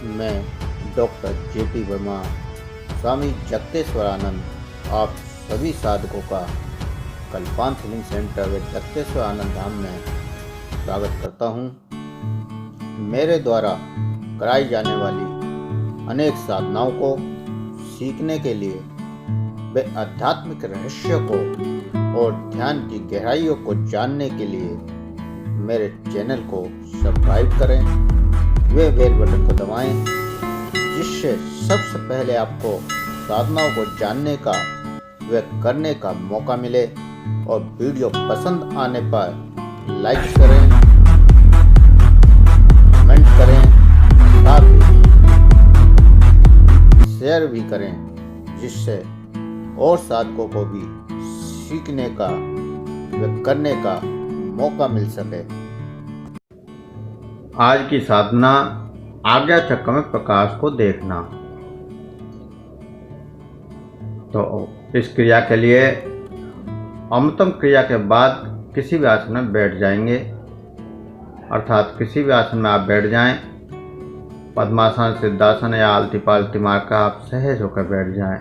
मैं doctor JP Verma, स्वामी जगतेश्वरानंद आप सभी साधकों का कल्पांत हीलिंग सेंटर व जगतेश्वर आनंद धाम में स्वागत करता हूँ। मेरे द्वारा कराई जाने वाली अनेक साधनाओं को सीखने के लिए व आध्यात्मिक रहस्यों को और ध्यान की गहराइयों को जानने के लिए मेरे चैनल को सब्सक्राइब करें, वे बेल बटन को दबाएं, जिससे सबसे पहले आपको साधनाओं को जानने का व करने का मौका मिले। और वीडियो पसंद आने पर लाइक करें, कमेंट करें, साथ ही शेयर भी करें, जिससे और साधकों को भी सीखने का व करने का मौका मिल सके। आज की साधना आज्ञा चक्र में प्रकाश को देखना। तो इस क्रिया के लिए अमृतम क्रिया के बाद किसी भी आसन में बैठ जाएंगे, अर्थात किसी भी आसन में आप बैठ जाएं। पद्मासन, सिद्धासन या आलती पालती मारकर आप सहज होकर बैठ जाएं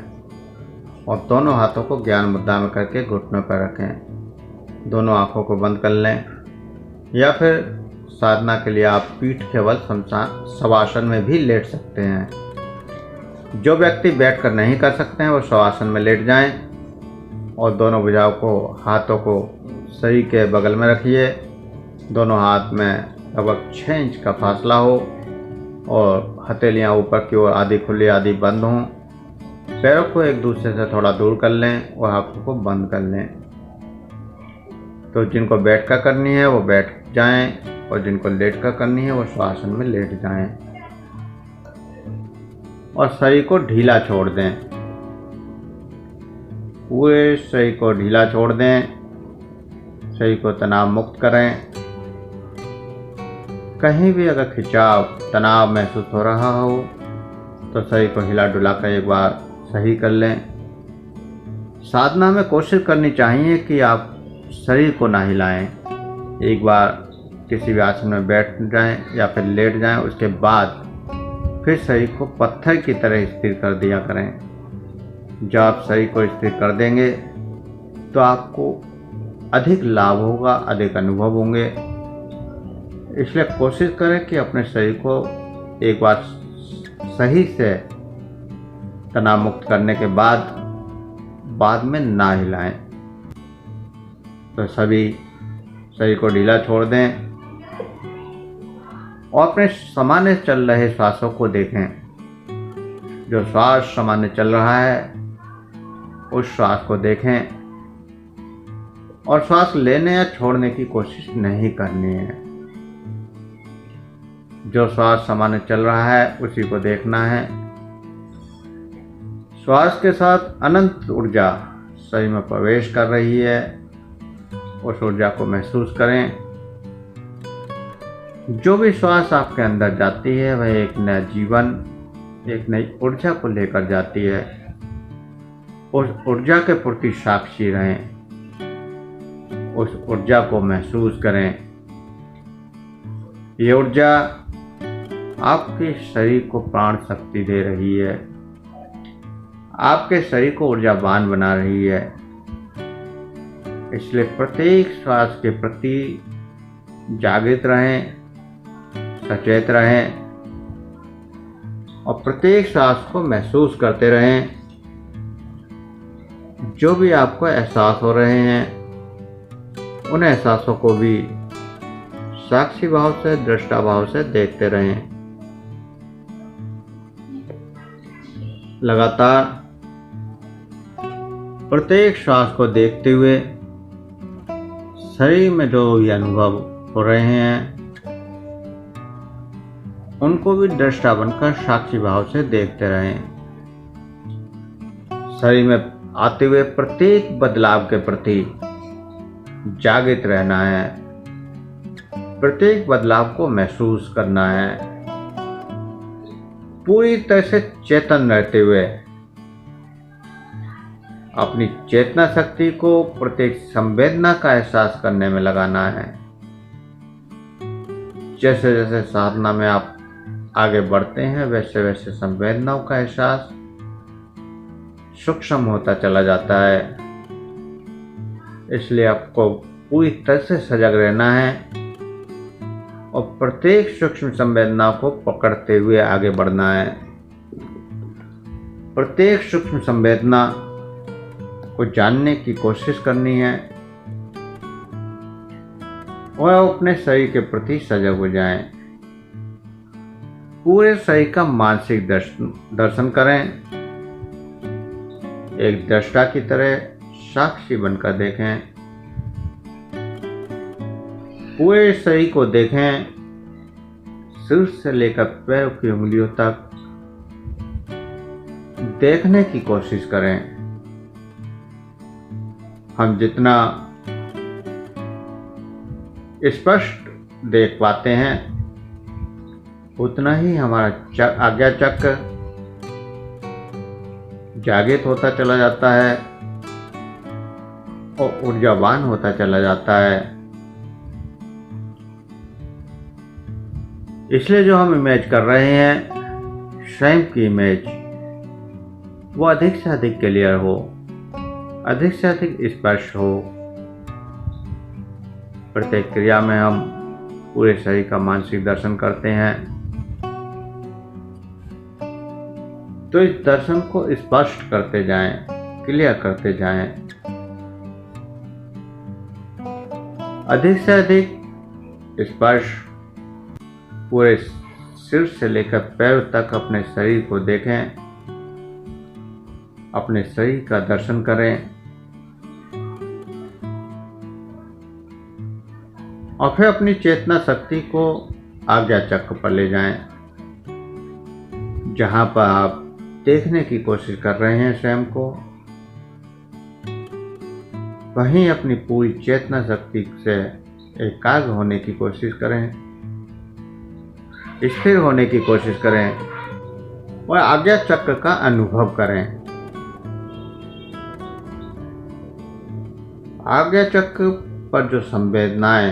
और दोनों हाथों को ज्ञान मुद्रा में करके घुटनों पर रखें। दोनों आंखों को बंद कर लें, या फिर साधना के लिए आप पीठ के बल शवासन में भी लेट सकते हैं। जो व्यक्ति बैठकर नहीं कर सकते हैं वो शवासन में लेट जाएं और दोनों भुजाओं को, हाथों को शरीर के बगल में रखिए। दोनों हाथ में लगभग 6 इंच का फासला हो और हथेलियां ऊपर की ओर आधी खुली आधी बंद हों। पैरों को एक दूसरे से थोड़ा दूर कर लें और आंखों को बंद कर लें। तो जिनको बैठ कर करनी है वो बैठ जाएं और जिनको लेट कर करनी है वो श्वासन में लेट जाएं और शरीर को ढीला छोड़ दें। पूरे शरीर को ढीला छोड़ दें, शरीर को तनाव मुक्त करें। कहीं भी अगर खिंचाव, तनाव महसूस हो रहा हो तो शरीर को हिला डुला कर एक बार सही कर लें। साधना में कोशिश करनी चाहिए कि आप शरीर को ना हिलाएं। एक बार किसी भी आसन में बैठ जाएं या फिर लेट जाएं, उसके बाद फिर शरीर को पत्थर की तरह स्थिर कर दिया करें। जब आप शरीर को स्थिर कर देंगे तो आपको अधिक लाभ होगा, अधिक अनुभव होंगे। इसलिए कोशिश करें कि अपने शरीर को एक बार सही से तनाव मुक्त करने के बाद में ना हिलाएं। तो सभी शरीर को ढीला छोड़ दें और अपने सामान्य चल रहे श्वासों को देखें। जो श्वास सामान्य चल रहा है उस श्वास को देखें और श्वास लेने या छोड़ने की कोशिश नहीं करनी है। जो श्वास सामान्य चल रहा है उसी को देखना है। श्वास के साथ अनंत ऊर्जा शरीर में प्रवेश कर रही है, उस ऊर्जा को महसूस करें। जो भी श्वास आपके अंदर जाती है वह एक नया जीवन, एक नई ऊर्जा को लेकर जाती है। उस ऊर्जा के प्रति साक्षी रहें, उस ऊर्जा को महसूस करें। ये ऊर्जा आपके शरीर को प्राण शक्ति दे रही है, आपके शरीर को ऊर्जावान बना रही है। इसलिए प्रत्येक श्वास के प्रति जागृत रहें, सचेत रहें और प्रत्येक श्वास को महसूस करते रहें। जो भी आपको एहसास हो रहे हैं उन एहसासों को भी साक्षी भाव से, दृष्टा भाव से देखते रहें। लगातार प्रत्येक श्वास को देखते हुए शरीर में जो भी अनुभव हो रहे हैं उनको भी दृष्टा बनकर साक्षी भाव से देखते रहें। शरीर में आते हुए प्रत्येक बदलाव के प्रति जागृत रहना है, प्रत्येक बदलाव को महसूस करना है। पूरी तरह से चेतन रहते हुए अपनी चेतना शक्ति को प्रत्येक संवेदना का एहसास करने में लगाना है। जैसे जैसे साधना में आप आगे बढ़ते हैं वैसे वैसे संवेदनाओं का एहसास सूक्ष्म होता चला जाता है। इसलिए आपको पूरी तरह से सजग रहना है और प्रत्येक सूक्ष्म संवेदना को पकड़ते हुए आगे बढ़ना है। प्रत्येक सूक्ष्म संवेदना को जानने की कोशिश करनी है और अपने शरीर के प्रति सजग हो जाएं। पूरे शरीर का मानसिक दर्शन करें। एक दृष्टा की तरह साक्षी बनकर देखें। पूरे शरीर को देखें, सिर से लेकर पैर की उंगलियों तक देखने की कोशिश करें। हम जितना स्पष्ट देख पाते हैं उतना ही हमारा आज्ञा चक्र जागृत होता चला जाता है और ऊर्जावान होता चला जाता है। इसलिए जो हम इमेज कर रहे हैं, स्वयं की इमेज, वो अधिक से अधिक क्लियर हो, अधिक से अधिक स्पष्ट हो। प्रत्येक क्रिया में हम पूरे शरीर का मानसिक दर्शन करते हैं, तो इस दर्शन को स्पष्ट करते जाएं, क्लियर करते जाएं। अधिक से अधिक स्पष्ट पूरे सिर से लेकर पैर तक अपने शरीर को देखें, अपने शरीर का दर्शन करें और फिर अपनी चेतना शक्ति को आज्ञा चक्र पर ले जाएं, जहां पर आप देखने की कोशिश कर रहे हैं स्वयं को। वहीं अपनी पूरी चेतना शक्ति से एकाग्र होने की कोशिश करें, स्थिर होने की कोशिश करें और आज्ञा चक्र का अनुभव करें। आज्ञा चक्र पर जो संवेदनाएं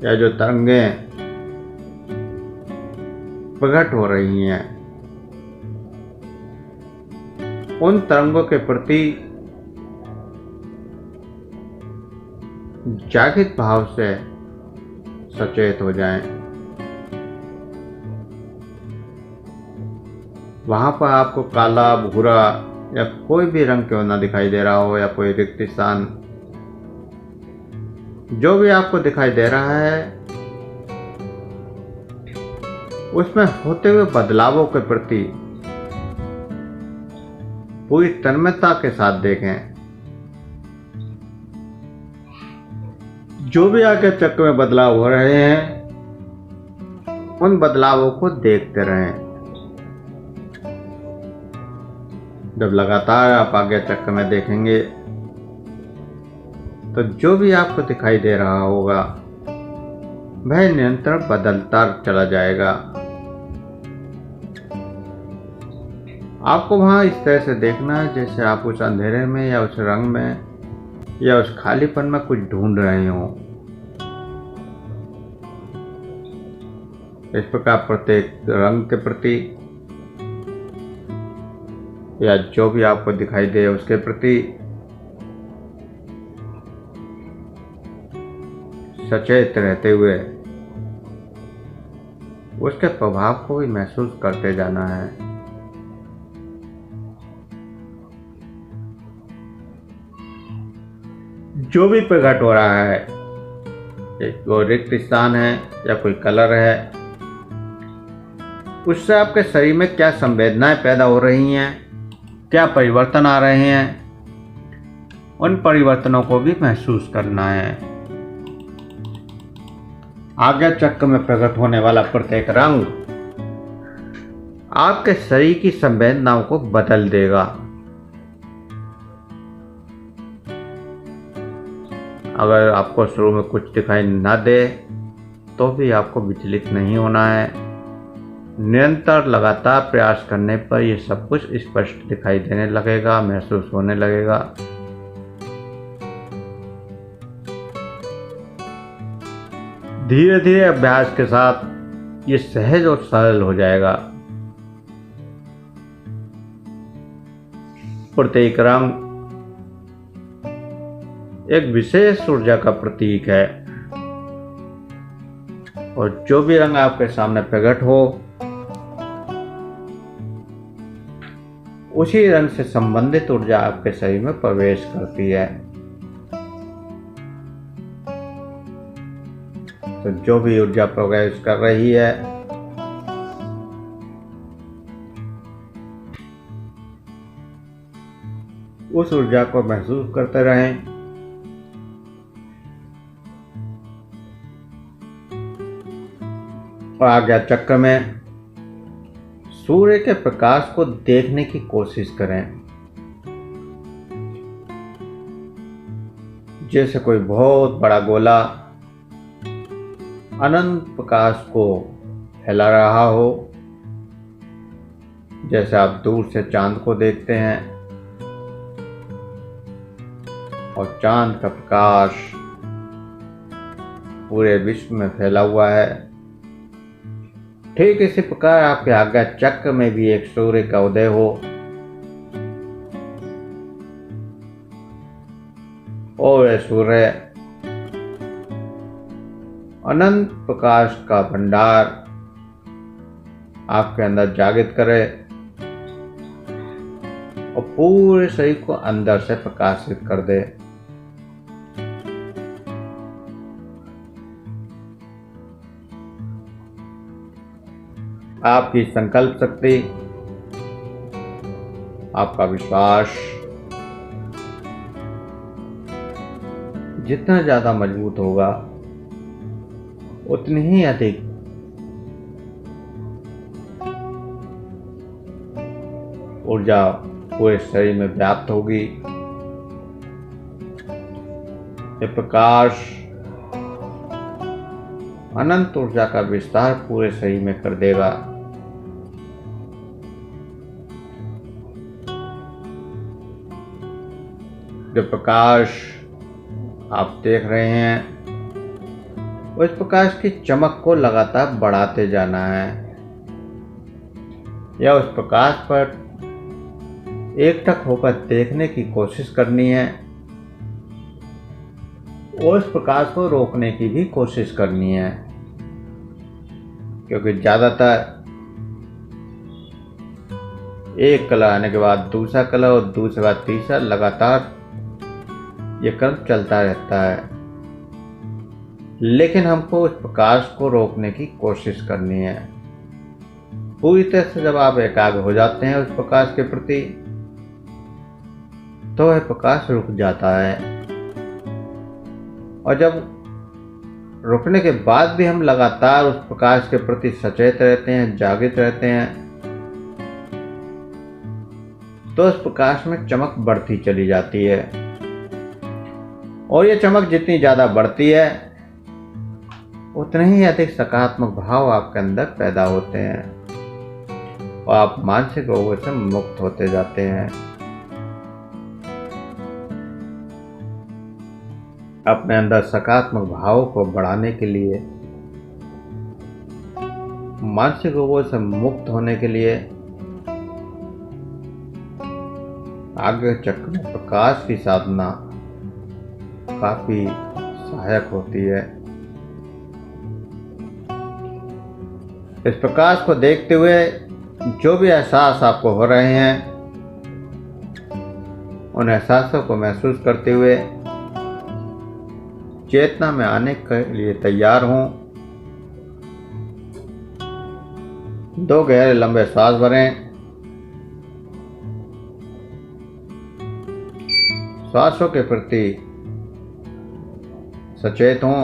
या जो तरंगें प्रकट हो रही हैं, उन तरंगों के प्रति जागृत भाव से सचेत हो जाएं। वहां पर आपको काला, भूरा या कोई भी रंग क्यों ना दिखाई दे रहा हो, या कोई रिक्त स्थान, जो भी आपको दिखाई दे रहा है, उसमें होते हुए बदलावों के प्रति पूरी तन्मयता के साथ देखें। जो भी आगे चक्र में बदलाव हो रहे हैं, उन बदलावों को देखते रहें। जब लगातार आप आज्ञा चक्र में देखेंगे तो जो भी आपको दिखाई दे रहा होगा वह निरंतर बदलता चला जाएगा। आपको वहां इस तरह से देखना है जैसे आप उस अंधेरे में या उस रंग में या उस खालीपन में कुछ ढूंढ रहे हो। इस प्रकार प्रत्येक रंग के प्रति या जो भी आपको दिखाई दे उसके प्रति सचेत रहते हुए उसके प्रभाव को भी महसूस करते जाना है। जो भी प्रकट हो रहा है, एक कोई रिक्त स्थान है या कोई कलर है, उससे आपके शरीर में क्या संवेदनाएं पैदा हो रही हैं, क्या परिवर्तन आ रहे हैं, उन परिवर्तनों को भी महसूस करना है। आज्ञा चक्र में प्रकट होने वाला प्रत्येक रंग आपके शरीर की संवेदनाओं को बदल देगा। अगर आपको शुरू में कुछ दिखाई न दे तो भी आपको विचलित नहीं होना है। निरंतर लगातार प्रयास करने पर यह सब कुछ स्पष्ट दिखाई देने लगेगा, महसूस होने लगेगा। धीरे धीरे अभ्यास के साथ ये सहज और सरल हो जाएगा। प्रत्येक रंग एक विशेष ऊर्जा का प्रतीक है और जो भी रंग आपके सामने प्रकट हो उसी रंग से संबंधित ऊर्जा आपके शरीर में प्रवेश करती है। तो जो भी ऊर्जा प्रवेश कर रही है उस ऊर्जा को महसूस करते रहें। और आज्ञा चक्र में सूर्य के प्रकाश को देखने की कोशिश करें, जैसे कोई बहुत बड़ा गोला अनंत प्रकाश को फैला रहा हो, जैसे आप दूर से चांद को देखते हैं और चांद का प्रकाश पूरे विश्व में फैला हुआ है। ठीक इसी प्रकार आपके आज्ञा चक्र में भी एक सूर्य का उदय हो और यह सूर्य अनंत प्रकाश का भंडार आपके अंदर जागृत करे और पूरे शरीर को अंदर से प्रकाशित कर दे। आपकी संकल्प शक्ति, आपका विश्वास जितना ज्यादा मजबूत होगा उतनी ही अधिक ऊर्जा पूरे शरीर में व्याप्त होगी। ये प्रकाश अनंत ऊर्जा का विस्तार पूरे शरीर में कर देगा। जो प्रकाश आप देख रहे हैं उस प्रकाश की चमक को लगातार बढ़ाते जाना है या उस प्रकाश पर एकटक होकर देखने की कोशिश करनी है और उस प्रकाश को रोकने की भी कोशिश करनी है, क्योंकि ज्यादातर एक कलर आने के बाद दूसरा कलर और दूसरे बाद तीसरा लगातार ये क्रम चलता रहता है। लेकिन हमको उस प्रकाश को रोकने की कोशिश करनी है। पूरी तरह से जब आप एकाग्र हो जाते हैं उस प्रकाश के प्रति तो वह प्रकाश रुक जाता है और जब रुकने के बाद भी हम लगातार उस प्रकाश के प्रति सचेत रहते हैं, जागृत रहते हैं, तो उस प्रकाश में चमक बढ़ती चली जाती है और ये चमक जितनी ज्यादा बढ़ती है उतने ही अधिक सकारात्मक भाव आपके अंदर पैदा होते हैं और आप मानसिक रोगों से मुक्त होते जाते हैं। अपने अंदर सकारात्मक भाव को बढ़ाने के लिए, मानसिक रोगों से मुक्त होने के लिए आज्ञा चक्र में प्रकाश की साधना काफी सहायक होती है। इस प्रकाश को देखते हुए जो भी एहसास आपको हो रहे हैं उन एहसासों को महसूस करते हुए चेतना में आने के लिए तैयार हों। 2 गहरे लंबे सांस भरें। श्वासों के प्रति सचेत हों।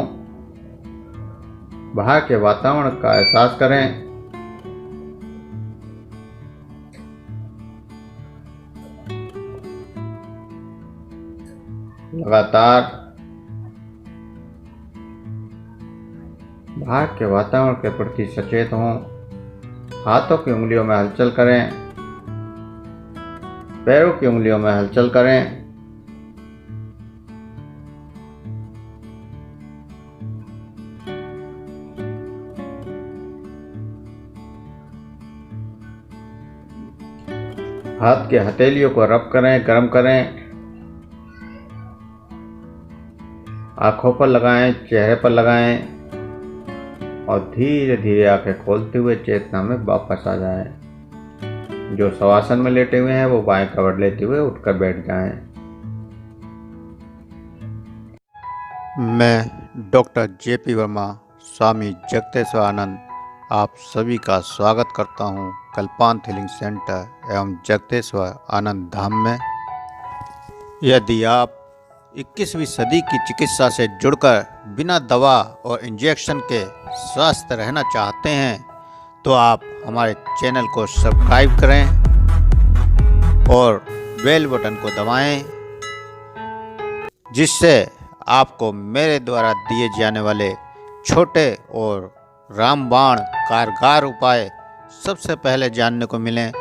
बाहर के वातावरण का एहसास करें। लगातार बाहर के वातावरण के प्रति सचेत हों। हाथों की उंगलियों में हलचल करें, पैरों की उंगलियों में हलचल करें। हाथ की हथेलियों को रब करें, गर्म करें, आँखों पर लगाएं, चेहरे पर लगाएं और धीरे धीरे आंखें खोलते हुए चेतना में वापस आ जाएं। जो शवासन में लेटे हुए हैं वो बाएं कवर लेते हुए उठकर बैठ जाएं। मैं डॉक्टर जेपी वर्मा, स्वामी जगतेश्वर आनंद, आप सभी का स्वागत करता हूं कल्पांत हीलिंग सेंटर एवं जगतेश्वर आनंद धाम में। यदि आप 21वीं सदी की चिकित्सा से जुड़कर बिना दवा और इंजेक्शन के स्वस्थ रहना चाहते हैं तो आप हमारे चैनल को सब्सक्राइब करें और बेल बटन को दबाएं, जिससे आपको मेरे द्वारा दिए जाने वाले छोटे और रामबाण कारगर उपाय सबसे पहले जानने को मिलें।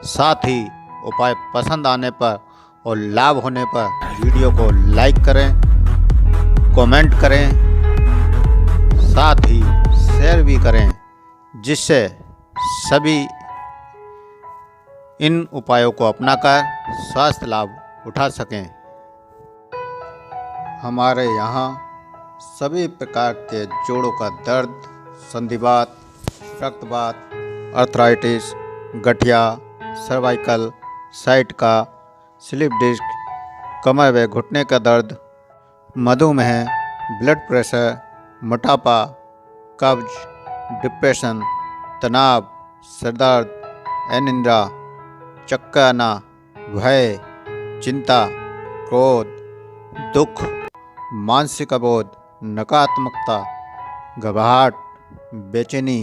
साथ ही उपाय पसंद आने पर और लाभ होने पर वीडियो को लाइक करें, कमेंट करें, साथ ही शेयर भी करें, जिससे सभी इन उपायों को अपनाकर स्वास्थ्य लाभ उठा सकें। हमारे यहाँ सभी प्रकार के जोड़ों का दर्द, संधिवात, रक्तवात, अर्थराइटिस, गठिया, सर्वाइकल, साइटिका, स्लिप डिस्क, कमर व घुटने का दर्द, मधुमेह, ब्लड प्रेशर, मोटापा, कब्ज, डिप्रेशन, तनाव, सिरदर्द, अनिद्रा, चक्कर आना, भय, चिंता, क्रोध, दुख, मानसिक अबोध, नकारात्मकता, घबराहट, बेचैनी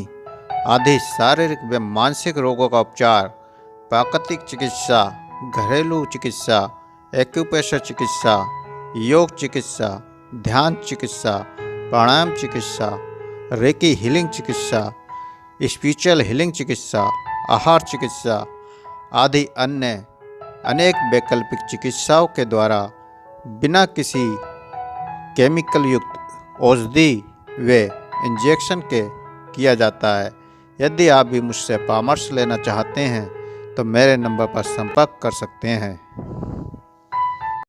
आदि शारीरिक व मानसिक रोगों का उपचार, प्राकृतिक चिकित्सा, घरेलू चिकित्सा, एक्यूप्रेशर चिकित्सा, योग चिकित्सा, ध्यान चिकित्सा, प्राणायाम चिकित्सा, रेकी हीलिंग चिकित्सा, स्पिरिचुअल हीलिंग चिकित्सा, आहार चिकित्सा आदि अन्य अनेक वैकल्पिक चिकित्साओं के द्वारा बिना किसी केमिकल युक्त औषधि व इंजेक्शन के किया जाता है। यदि आप भी मुझसे परामर्श लेना चाहते हैं तो मेरे नंबर पर संपर्क कर सकते हैं।